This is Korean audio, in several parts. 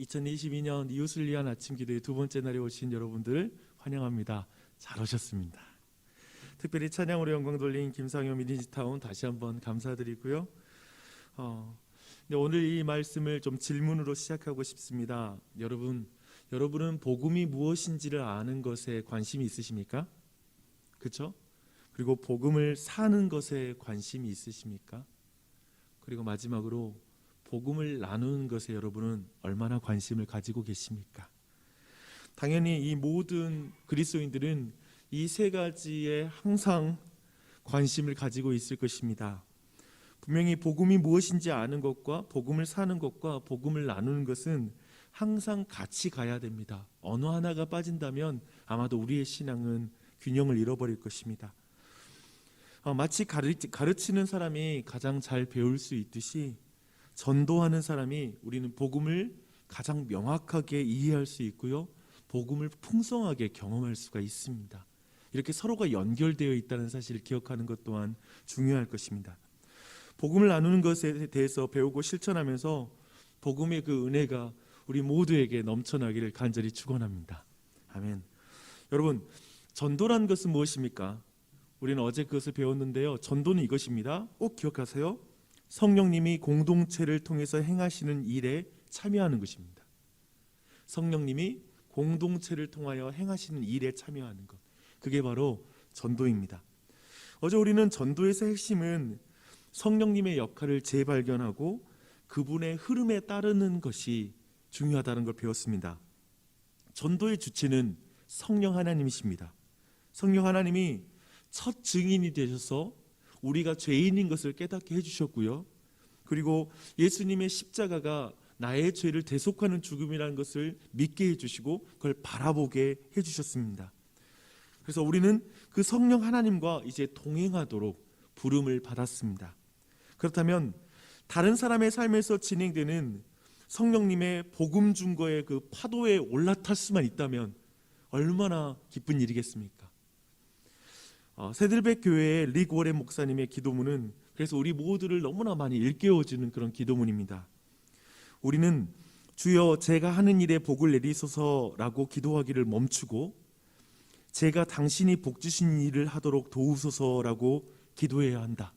2022년 이웃을 위한 아침 기도의 두 번째 날에 오신 여러분들을 환영합니다. 잘 오셨습니다. 특별히 찬양으로 영광 돌린 김상효 미니지타운 다시 한번 감사드리고요. 오늘 이 말씀을 좀 질문으로 시작하고 싶습니다. 여러분은 복음이 무엇인지를 아는 것에 관심이 있으십니까? 그렇죠? 그리고 복음을 사는 것에 관심이 있으십니까? 그리고 마지막으로 복음을 나누는 것에 여러분은 얼마나 관심을 가지고 계십니까? 당연히 이 모든 그리스도인들은 이 세 가지에 항상 관심을 가지고 있을 것입니다. 분명히 복음이 무엇인지 아는 것과 복음을 사는 것과 복음을 나누는 것은 항상 같이 가야 됩니다. 어느 하나가 빠진다면 아마도 우리의 신앙은 균형을 잃어버릴 것입니다. 마치 가르치는 사람이 가장 잘 배울 수 있듯이 전도하는 사람이 우리는 복음을 가장 명확하게 이해할 수 있고요, 복음을 풍성하게 경험할 수가 있습니다. 이렇게 서로가 연결되어 있다는 사실을 기억하는 것 또한 중요할 것입니다. 복음을 나누는 것에 대해서 배우고 실천하면서 복음의 그 은혜가 우리 모두에게 넘쳐나기를 간절히 축원합니다. 아멘. 여러분, 전도란 것은 무엇입니까? 우리는 어제 그것을 배웠는데요, 전도는 이것입니다. 꼭 기억하세요. 성령님이 공동체를 통해서 행하시는 일에 참여하는 것입니다. 성령님이 공동체를 통하여 행하시는 일에 참여하는 것, 그게 바로 전도입니다. 어제 우리는 전도에서 핵심은 성령님의 역할을 재발견하고 그분의 흐름에 따르는 것이 중요하다는 걸 배웠습니다. 전도의 주체는 성령 하나님이십니다. 성령 하나님이 첫 증인이 되셔서 우리가 죄인인 것을 깨닫게 해주셨고요, 그리고 예수님의 십자가가 나의 죄를 대속하는 죽음이라는 것을 믿게 해주시고 그걸 바라보게 해주셨습니다. 그래서 우리는 그 성령 하나님과 이제 동행하도록 부름을 받았습니다. 그렇다면 다른 사람의 삶에서 진행되는 성령님의 복음 증거의 그 파도에 올라탈 수만 있다면 얼마나 기쁜 일이겠습니까? 새들백 교회의 릭 워렌 목사님의 기도문은 그래서 우리 모두를 너무나 많이 일깨워주는 그런 기도문입니다. 우리는 주여 제가 하는 일에 복을 내리소서라고 기도하기를 멈추고 제가 당신이 복 주신 일을 하도록 도우소서라고 기도해야 한다.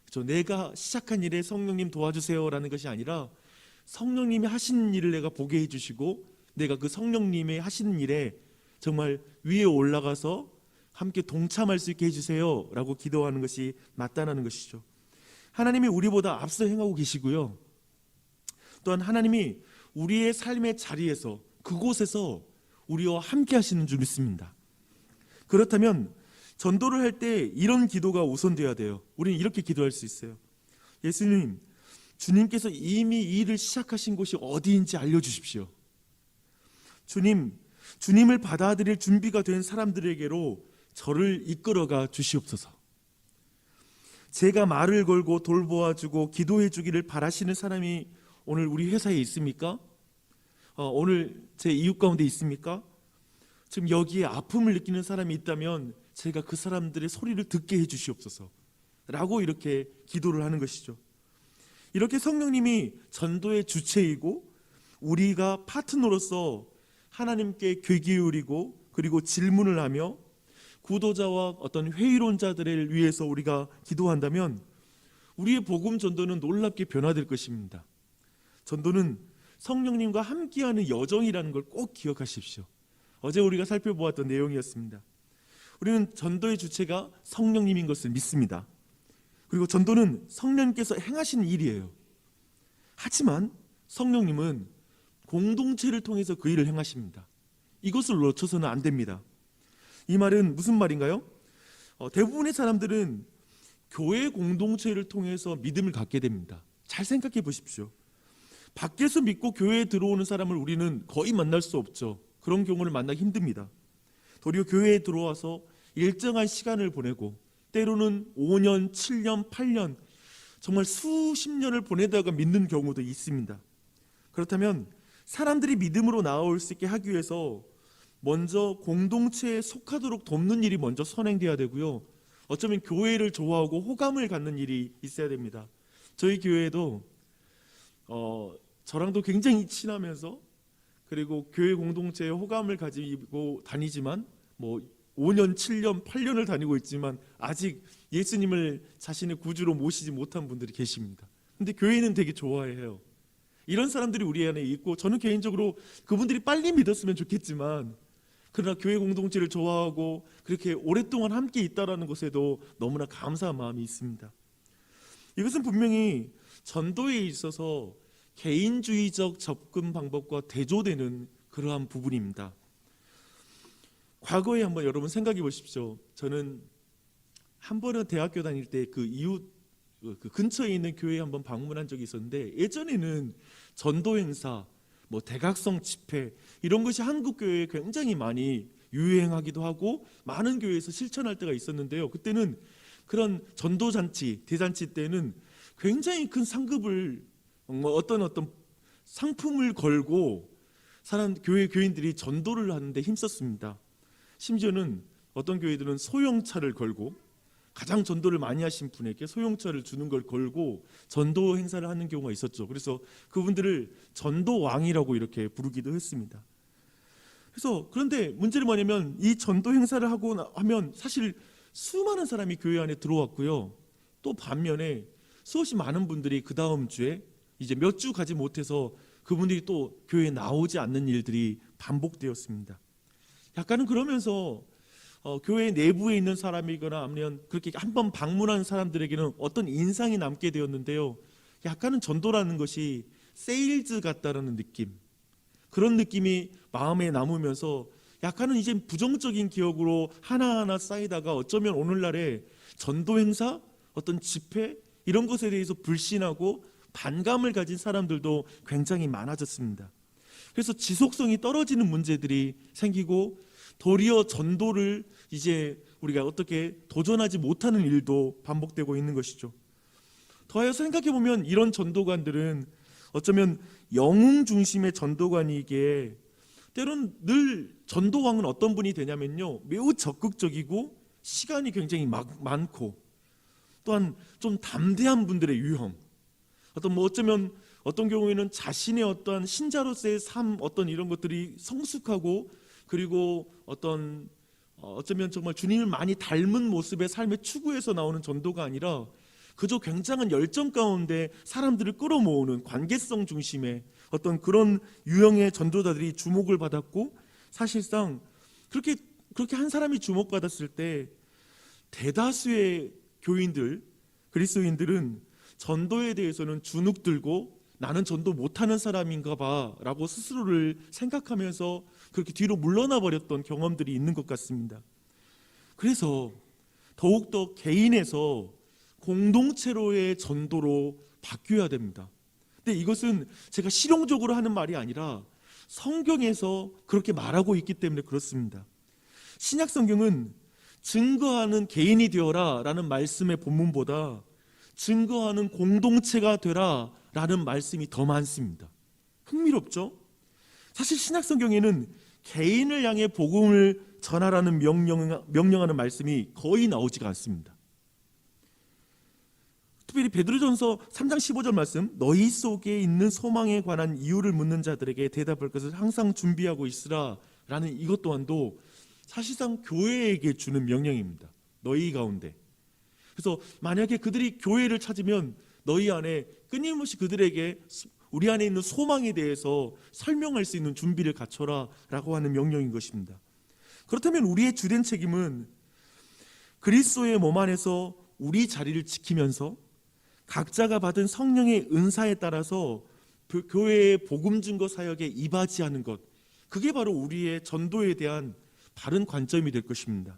그렇죠? 내가 시작한 일에 성령님 도와주세요라는 것이 아니라 성령님이 하시는 일을 내가 보게 해주시고 내가 그 성령님이 하시는 일에 정말 위에 올라가서 함께 동참할 수 있게 해주세요 라고 기도하는 것이 맞다는 것이죠. 하나님이 우리보다 앞서 행하고 계시고요, 또한 하나님이 우리의 삶의 자리에서 그곳에서 우리와 함께 하시는 줄 믿습니다. 그렇다면 전도를 할 때 이런 기도가 우선되어야 돼요. 우리는 이렇게 기도할 수 있어요. 예수님, 주님께서 이미 이 일을 시작하신 곳이 어디인지 알려주십시오. 주님을 받아들일 준비가 된 사람들에게로 저를 이끌어가 주시옵소서. 제가 말을 걸고 돌보아주고 기도해 주기를 바라시는 사람이 오늘 우리 회사에 있습니까? 오늘 제 이웃 가운데 있습니까? 지금 여기에 아픔을 느끼는 사람이 있다면 제가 그 사람들의 소리를 듣게 해 주시옵소서 라고 이렇게 기도를 하는 것이죠. 이렇게 성령님이 전도의 주체이고 우리가 파트너로서 하나님께 귀 기울이고 그리고 질문을 하며 구도자와 어떤 회의론자들을 위해서 우리가 기도한다면 우리의 복음 전도는 놀랍게 변화될 것입니다. 전도는 성령님과 함께하는 여정이라는 걸 꼭 기억하십시오. 어제 우리가 살펴보았던 내용이었습니다. 우리는 전도의 주체가 성령님인 것을 믿습니다. 그리고 전도는 성령님께서 행하시는 일이에요. 하지만 성령님은 공동체를 통해서 그 일을 행하십니다. 이것을 놓쳐서는 안 됩니다. 이 말은 무슨 말인가요? 대부분의 사람들은 교회 공동체를 통해서 믿음을 갖게 됩니다. 잘 생각해 보십시오. 밖에서 믿고 교회에 들어오는 사람을 우리는 거의 만날 수 없죠. 그런 경우를 만나기 힘듭니다. 도리어 교회에 들어와서 일정한 시간을 보내고 때로는 5년, 7년, 8년 정말 수십 년을 보내다가 믿는 경우도 있습니다. 그렇다면 사람들이 믿음으로 나아올 수 있게 하기 위해서 먼저 공동체에 속하도록 돕는 일이 먼저 선행돼야 되고요, 어쩌면 교회를 좋아하고 호감을 갖는 일이 있어야 됩니다. 저희 교회에도 저랑도 굉장히 친하면서 그리고 교회 공동체에 호감을 가지고 다니지만 뭐 5년, 7년, 8년을 다니고 있지만 아직 예수님을 자신의 구주로 모시지 못한 분들이 계십니다. 근데 교회는 되게 좋아해요. 이런 사람들이 우리 안에 있고 저는 개인적으로 그분들이 빨리 믿었으면 좋겠지만 그러나 교회 공동체를 좋아하고 그렇게 오랫동안 함께 있다라는 것에도 너무나 감사한 마음이 있습니다. 이것은 분명히 전도에 있어서 개인주의적 접근 방법과 대조되는 그러한 부분입니다. 과거에 한번 여러분 생각해 보십시오. 저는 한 번은 대학교 다닐 때 그 이웃 그 근처에 있는 교회에 한번 방문한 적이 있었는데 예전에는 전도 행사, 뭐 대각성 집회 이런 것이 한국 교회에 굉장히 많이 유행하기도 하고 많은 교회에서 실천할 때가 있었는데요. 그때는 그런 전도 잔치, 대잔치 때는 굉장히 큰 상급을 어떤 상품을 걸고 교회 교인들이 전도를 하는데 힘썼습니다. 심지어는 어떤 교회들은 소형차를 걸고 가장 전도를 많이 하신 분에게 소형차를 주는 걸 걸고 전도 행사를 하는 경우가 있었죠. 그래서 그분들을 전도왕이라고 이렇게 부르기도 했습니다. 그런데 문제는 뭐냐면 이 전도 행사를 하고 하면 사실 수많은 사람이 교회 안에 들어왔고요. 또 반면에 수없이 많은 분들이 그 다음 주에 이제 몇 주 가지 못해서 그분들이 또 교회에 나오지 않는 일들이 반복되었습니다. 약간은 그러면서 교회 내부에 있는 사람이거나 아니면 그렇게 한번 방문한 사람들에게는 어떤 인상이 남게 되었는데요. 약간은 전도라는 것이 세일즈 같다라는 느낌, 그런 느낌이 마음에 남으면서 약간은 이제 부정적인 기억으로 하나하나 쌓이다가 어쩌면 오늘날에 전도 행사, 어떤 집회 이런 것에 대해서 불신하고 반감을 가진 사람들도 굉장히 많아졌습니다. 그래서 지속성이 떨어지는 문제들이 생기고 도리어 전도를 이제 우리가 어떻게 도전하지 못하는 일도 반복되고 있는 것이죠. 더하여 생각해 보면 이런 전도관들은 어쩌면 영웅 중심의 전도관이기에 때로는 늘 전도왕은 어떤 분이 되냐면요, 매우 적극적이고 시간이 굉장히 많고 또한 좀 담대한 분들의 유형, 어쩌면 어떤 경우에는 자신의 어떠한 신자로서의 삶 이런 것들이 성숙하고 그리고 어쩌면 정말 주님을 많이 닮은 모습의 삶의 추구에서 나오는 전도가 아니라 그저 굉장한 열정 가운데 사람들을 끌어모으는 관계성 중심의 그런 유형의 전도자들이 주목을 받았고, 사실상 그렇게 한 사람이 주목받았을 때 대다수의 교인들, 그리스도인들은 전도에 대해서는 주눅들고 나는 전도 못하는 사람인가 봐 라고 스스로를 생각하면서 그렇게 뒤로 물러나 버렸던 경험들이 있는 것 같습니다. 그래서 더욱더 개인에서 공동체로의 전도로 바뀌어야 됩니다. 근데 이것은 제가 실용적으로 하는 말이 아니라 성경에서 그렇게 말하고 있기 때문에 그렇습니다. 신약 성경은 증거하는 개인이 되어라 라는 말씀의 본문보다 증거하는 공동체가 되라 라는 말씀이 더 많습니다. 흥미롭죠? 사실 신약 성경에는 개인을 향해 복음을 전하라는 명령하는 말씀이 거의 나오지가 않습니다. 특별히 베드로전서 3장 15절 말씀, 너희 속에 있는 소망에 관한 이유를 묻는 자들에게 대답할 것을 항상 준비하고 있으라 라는 이것 또한도 사실상 교회에게 주는 명령입니다. 너희 가운데. 그래서 만약에 그들이 교회를 찾으면 너희 안에 끊임없이 그들에게 우리 안에 있는 소망에 대해서 설명할 수 있는 준비를 갖춰라 라고 하는 명령인 것입니다. 그렇다면 우리의 주된 책임은 그리스도의 몸 안에서 우리 자리를 지키면서 각자가 받은 성령의 은사에 따라서 교회의 복음 증거 사역에 이바지하는 것, 그게 바로 우리의 전도에 대한 바른 관점이 될 것입니다.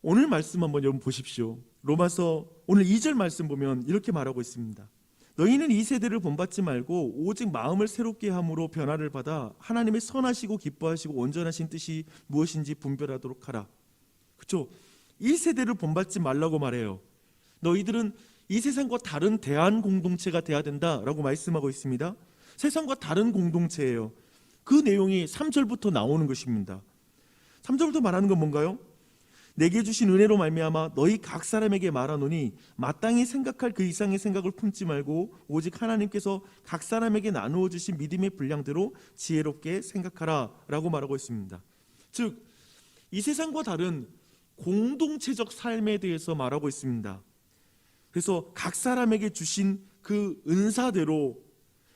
오늘 말씀 한번 여러분 보십시오. 로마서 오늘 2절 말씀 보면 이렇게 말하고 있습니다. 너희는 이 세대를 본받지 말고 오직 마음을 새롭게 함으로 변화를 받아 하나님의 선하시고 기뻐하시고 온전하신 뜻이 무엇인지 분별하도록 하라. 그렇죠? 이 세대를 본받지 말라고 말해요. 너희들은 이 세상과 다른 대안 공동체가 돼야 된다라고 말씀하고 있습니다. 세상과 다른 공동체예요. 그 내용이 3절부터 나오는 것입니다. 3절부터 말하는 건 뭔가요? 내게 주신 은혜로 말미암아 너희 각 사람에게 말하노니 마땅히 생각할 그 이상의 생각을 품지 말고 오직 하나님께서 각 사람에게 나누어 주신 믿음의 분량대로 지혜롭게 생각하라 라고 말하고 있습니다. 즉, 이 세상과 다른 공동체적 삶에 대해서 말하고 있습니다. 그래서 각 사람에게 주신 그 은사대로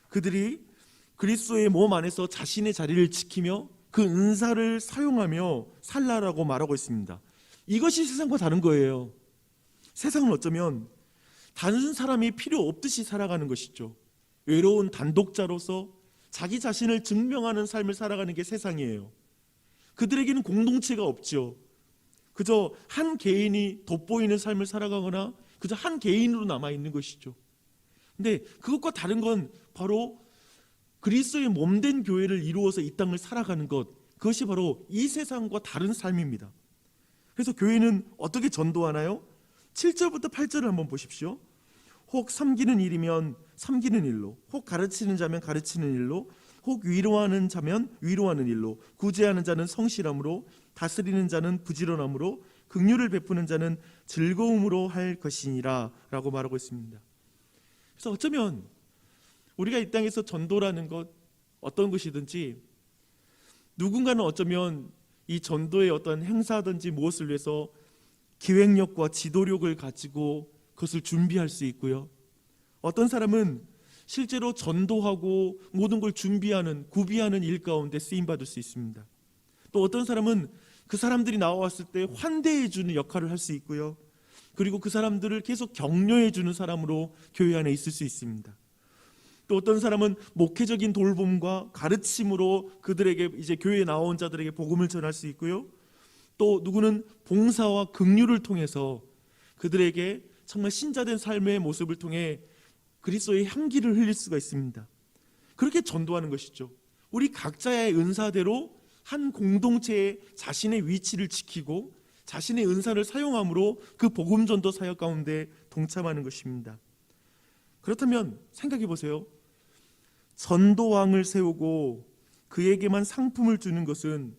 그들이 그리스도의 몸 안에서 자신의 자리를 지키며 그 은사를 사용하며 살라라고 말하고 있습니다. 이것이 세상과 다른 거예요. 세상은 어쩌면 다른 사람이 필요 없듯이 살아가는 것이죠. 외로운 단독자로서 자기 자신을 증명하는 삶을 살아가는 게 세상이에요. 그들에게는 공동체가 없죠. 그저 한 개인이 돋보이는 삶을 살아가거나 그저 한 개인으로 남아있는 것이죠. 근데 그것과 다른 건 바로 그리스도의 몸된 교회를 이루어서 이 땅을 살아가는 것, 그것이 바로 이 세상과 다른 삶입니다. 그래서 교회는 어떻게 전도하나요? 7절부터 8절을 한번 보십시오. 혹 섬기는 일이면 섬기는 일로, 혹 가르치는 자면 가르치는 일로, 혹 위로하는 자면 위로하는 일로, 구제하는 자는 성실함으로, 다스리는 자는 부지런함으로, 긍휼을 베푸는 자는 즐거움으로 할 것이니라 라고 말하고 있습니다. 그래서 어쩌면 우리가 이 땅에서 전도라는 것, 어떤 것이든지 누군가는 어쩌면 이 전도의 어떤 행사든지 무엇을 위해서 기획력과 지도력을 가지고 그것을 준비할 수 있고요. 어떤 사람은 실제로 전도하고 모든 걸 준비하는, 구비하는 일 가운데 쓰임받을 수 있습니다. 또 어떤 사람은 그 사람들이 나왔을 때 환대해주는 역할을 할 수 있고요. 그리고 그 사람들을 계속 격려해주는 사람으로 교회 안에 있을 수 있습니다. 또 어떤 사람은 목회적인 돌봄과 가르침으로 그들에게 이제 교회에 나온 자들에게 복음을 전할 수 있고요. 또 누구는 봉사와 긍휼을 통해서 그들에게 정말 신자된 삶의 모습을 통해 그리스도의 향기를 흘릴 수가 있습니다. 그렇게 전도하는 것이죠. 우리 각자의 은사대로 한 공동체에 자신의 위치를 지키고 자신의 은사를 사용함으로 그 복음 전도 사역 가운데 동참하는 것입니다. 그렇다면 생각해 보세요. 전도왕을 세우고 그에게만 상품을 주는 것은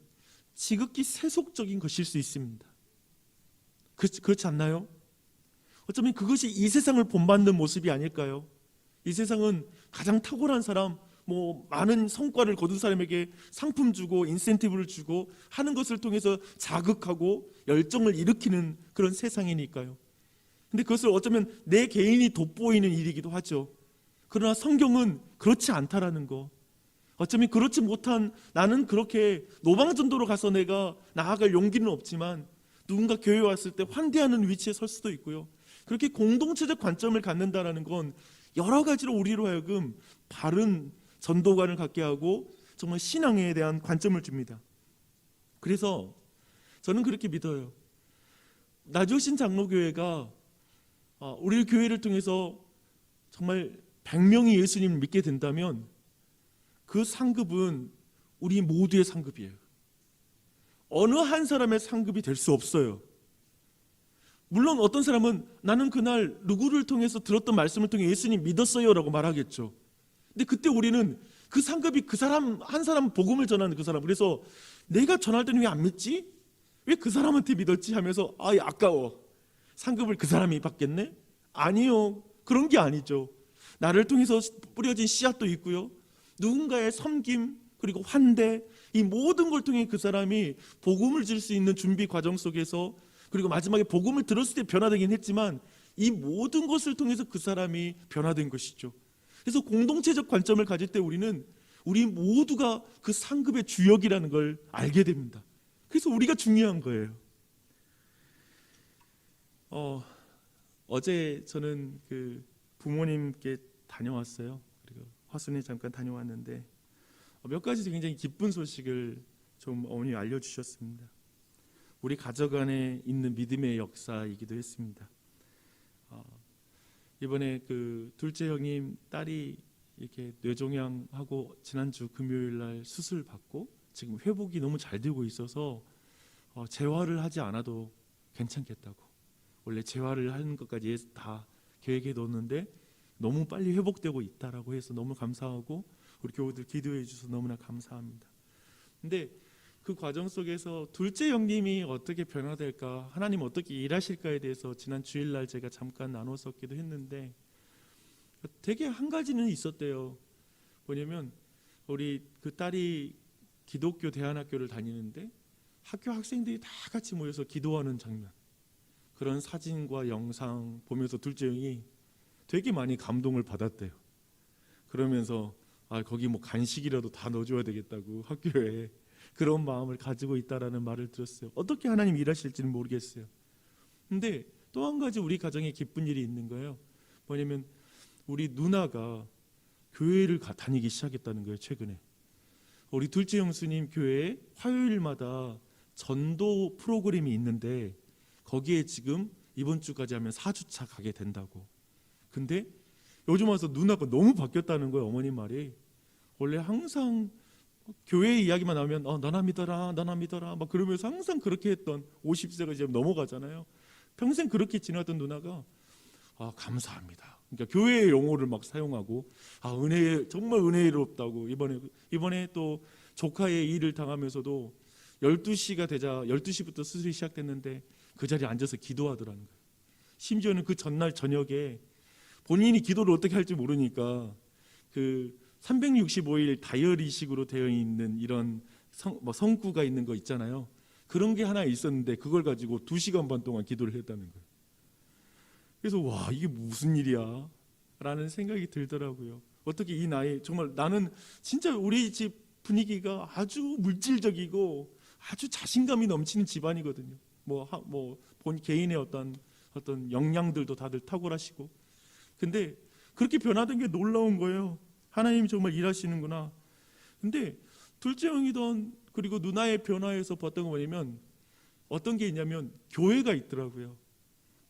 지극히 세속적인 것일 수 있습니다. 그렇지 않나요? 어쩌면 그것이 이 세상을 본받는 모습이 아닐까요? 이 세상은 가장 탁월한 사람, 많은 성과를 거둔 사람에게 상품 주고 인센티브를 주고 하는 것을 통해서 자극하고 열정을 일으키는 그런 세상이니까요. 근데 그것을 어쩌면 내 개인이 돋보이는 일이기도 하죠. 그러나 성경은 그렇지 않다라는 거. 어쩌면 그렇지 못한 나는 그렇게 노방전도로 가서 내가 나아갈 용기는 없지만 누군가 교회에 왔을 때 환대하는 위치에 설 수도 있고요. 그렇게 공동체적 관점을 갖는다라는 건 여러 가지로 우리로 하여금 바른 전도관을 갖게 하고 정말 신앙에 대한 관점을 줍니다. 그래서 저는 그렇게 믿어요. 나주신 장로교회가 우리 교회를 통해서 정말 100명이 예수님을 믿게 된다면 그 상급은 우리 모두의 상급이에요. 어느 한 사람의 상급이 될 수 없어요. 물론 어떤 사람은 나는 그날 누구를 통해서 들었던 말씀을 통해 예수님 믿었어요 라고 말하겠죠. 근데 그때 우리는 그 상급이 그 사람 한 사람 복음을 전하는 그 사람, 그래서 내가 전할 때는 왜 안 믿지? 왜 그 사람한테 믿었지? 하면서 아까워. 상급을 그 사람이 받겠네? 아니요. 그런 게 아니죠. 나를 통해서 뿌려진 씨앗도 있고요. 누군가의 섬김 그리고 환대, 이 모든 걸 통해 그 사람이 복음을 줄 수 있는 준비 과정 속에서, 그리고 마지막에 복음을 들었을 때 변화되긴 했지만 이 모든 것을 통해서 그 사람이 변화된 것이죠. 그래서 공동체적 관점을 가질 때 우리 모두가 그 상급의 주역이라는 걸 알게 됩니다. 그래서 우리가 중요한 거예요. 어제 저는 그 부모님께 다녀왔어요. 그리고 화순에 잠깐 다녀왔는데 몇 가지 굉장히 기쁜 소식을 좀 어머니 알려주셨습니다. 우리 가족 안에 있는 믿음의 역사이기도 했습니다. 이번에 그 둘째 형님 딸이 이렇게 뇌종양하고 지난주 금요일 날 수술 받고 지금 회복이 너무 잘 되고 있어서 재활을 하지 않아도 괜찮겠다고, 원래 재활을 하는 것까지 다 계획해 놓았는데 너무 빨리 회복되고 있다라고 해서 너무 감사하고 우리 교우들 기도해 주셔서 너무나 감사합니다. 근데 그 과정 속에서 둘째 형님이 어떻게 변화될까, 하나님 어떻게 일하실까에 대해서 지난 주일날 제가 잠깐 나눴었기도 했는데, 되게 한 가지는 있었대요. 뭐냐면 우리 그 딸이 기독교 대안학교를 다니는데 학교 학생들이 다 같이 모여서 기도하는 장면, 그런 사진과 영상 보면서 둘째 형이 되게 많이 감동을 받았대요. 그러면서 거기 뭐 간식이라도 다 넣어줘야 되겠다고 학교에 그런 마음을 가지고 있다라는 말을 들었어요. 어떻게 하나님 일하실지는 모르겠어요. 근데 또 한 가지 우리 가정에 기쁜 일이 있는 거예요. 뭐냐면 우리 누나가 교회를 다니기 시작했다는 거예요. 최근에 우리 둘째 형수님 교회에 화요일마다 전도 프로그램이 있는데 거기에 지금 이번 주까지 하면 4주차 가게 된다고. 근데 요즘 와서 누나가 너무 바뀌었다는 거예요. 어머님 말이. 원래 항상 교회 이야기만 나오면 너나 믿어라 너나 믿어라 막 그러면서 항상 그렇게 했던 50세가 이제 넘어가잖아요. 평생 그렇게 지나던 누나가 감사합니다. 그러니까 교회의 용어를 막 사용하고 은혜, 정말 은혜롭다고. 이번에 또 조카의 일을 당하면서도 12시가 되자 12시부터 수술이 시작됐는데 그 자리에 앉아서 기도하더라는 거예요. 심지어는 그 전날 저녁에 본인이 기도를 어떻게 할지 모르니까 그 365일 다이어리식으로 되어 있는 이런 성구가 있는 거 있잖아요. 그런 게 하나 있었는데 그걸 가지고 2시간 반 동안 기도를 했다는 거예요. 그래서 와, 이게 무슨 일이야 라는 생각이 들더라고요. 어떻게 이 나이, 정말 나는 진짜 우리 집 분위기가 아주 물질적이고 아주 자신감이 넘치는 집안이거든요. 본 개인의 어떤 역량들도 다들 탁월하시고. 근데 그렇게 변화된 게 놀라운 거예요. 하나님이 정말 일하시는구나. 근데 둘째 형이던 그리고 누나의 변화에서 봤던 거 뭐냐면 어떤 게 있냐면 교회가 있더라고요.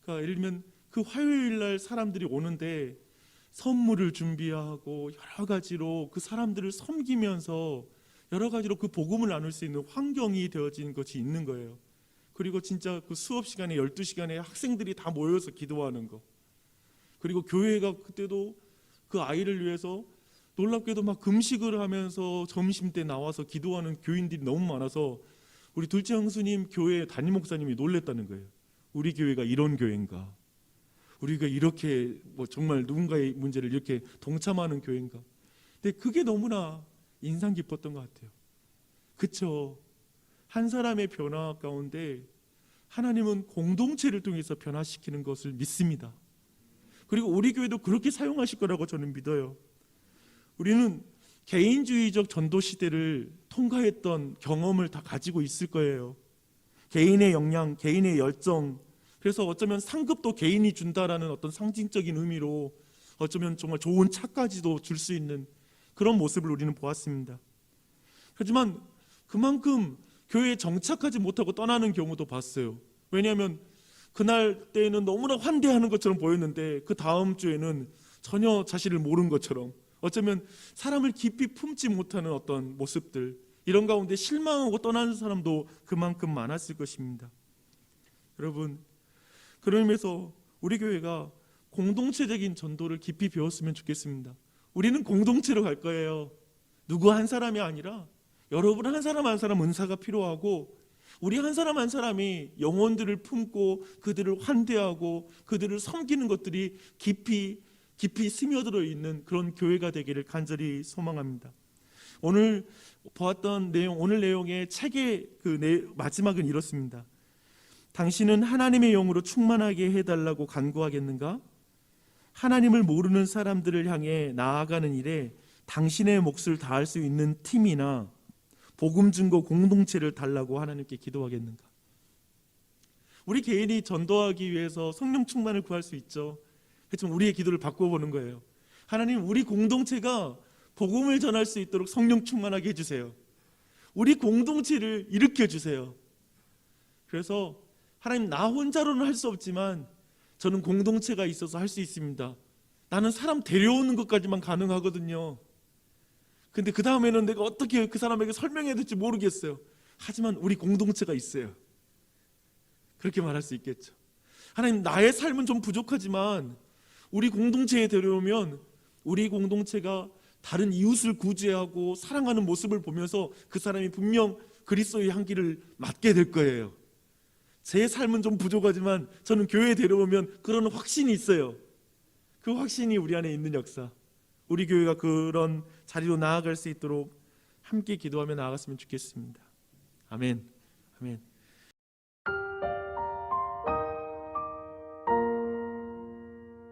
그러니까 예를 들면 그 화요일 날 사람들이 오는데 선물을 준비하고 여러 가지로 그 사람들을 섬기면서 여러 가지로 그 복음을 나눌 수 있는 환경이 되어진 것이 있는 거예요. 그리고 진짜 그 수업 시간에 12시간에 학생들이 다 모여서 기도하는 거. 그리고 교회가 그때도 그 아이를 위해서 놀랍게도 막 금식을 하면서 점심때 나와서 기도하는 교인들이 너무 많아서 우리 둘째 형수님 교회 담임 목사님이 놀랬다는 거예요. 우리 교회가 이런 교회인가? 우리가 이렇게 정말 누군가의 문제를 이렇게 동참하는 교회인가? 근데 그게 너무나 인상 깊었던 것 같아요. 그렇죠? 한 사람의 변화 가운데 하나님은 공동체를 통해서 변화시키는 것을 믿습니다. 그리고 우리 교회도 그렇게 사용하실 거라고 저는 믿어요. 우리는 개인주의적 전도 시대를 통과했던 경험을 다 가지고 있을 거예요. 개인의 역량, 개인의 열정, 그래서 어쩌면 상급도 개인이 준다라는 어떤 상징적인 의미로 어쩌면 정말 좋은 차까지도 줄 수 있는 그런 모습을 우리는 보았습니다. 하지만 그만큼 교회에 정착하지 못하고 떠나는 경우도 봤어요. 왜냐하면 그날 때에는 너무나 환대하는 것처럼 보였는데 그 다음 주에는 전혀 자신을 모르는 것처럼, 어쩌면 사람을 깊이 품지 못하는 어떤 모습들, 이런 가운데 실망하고 떠나는 사람도 그만큼 많았을 것입니다. 여러분, 그런 의미에서 우리 교회가 공동체적인 전도를 깊이 배웠으면 좋겠습니다. 우리는 공동체로 갈 거예요. 누구 한 사람이 아니라 여러분 한 사람 한 사람 은사가 필요하고, 우리 한 사람 한 사람이 영혼들을 품고 그들을 환대하고 그들을 섬기는 것들이 깊이 스며들어 있는 그런 교회가 되기를 간절히 소망합니다. 오늘 보았던 내용, 오늘 내용의 책의 마지막은 이렇습니다. 당신은 하나님의 영으로 충만하게 해달라고 간구하겠는가? 하나님을 모르는 사람들을 향해 나아가는 일에 당신의 몫을 다할 수 있는 팀이나 복음 증거 공동체를 달라고 하나님께 기도하겠는가? 우리 개인이 전도하기 위해서 성령 충만을 구할 수 있죠. 그렇지만 우리의 기도를 바꿔보는 거예요. 하나님, 우리 공동체가 복음을 전할 수 있도록 성령 충만하게 해주세요. 우리 공동체를 일으켜 주세요. 그래서 하나님, 나 혼자로는 할 수 없지만 저는 공동체가 있어서 할 수 있습니다. 나는 사람 데려오는 것까지만 가능하거든요. 근데 그 다음에는 내가 어떻게 그 사람에게 설명해야 될지 모르겠어요. 하지만 우리 공동체가 있어요. 그렇게 말할 수 있겠죠. 하나님, 나의 삶은 좀 부족하지만 우리 공동체에 데려오면 우리 공동체가 다른 이웃을 구제하고 사랑하는 모습을 보면서 그 사람이 분명 그리스도의 향기를 맡게 될 거예요. 제 삶은 좀 부족하지만 저는 교회에 데려오면 그런 확신이 있어요. 그 확신이 우리 안에 있는 역사, 우리 교회가 그런 자리로 나아갈 수 있도록 함께 기도하며 나아갔으면 좋겠습니다. 아멘. 아멘.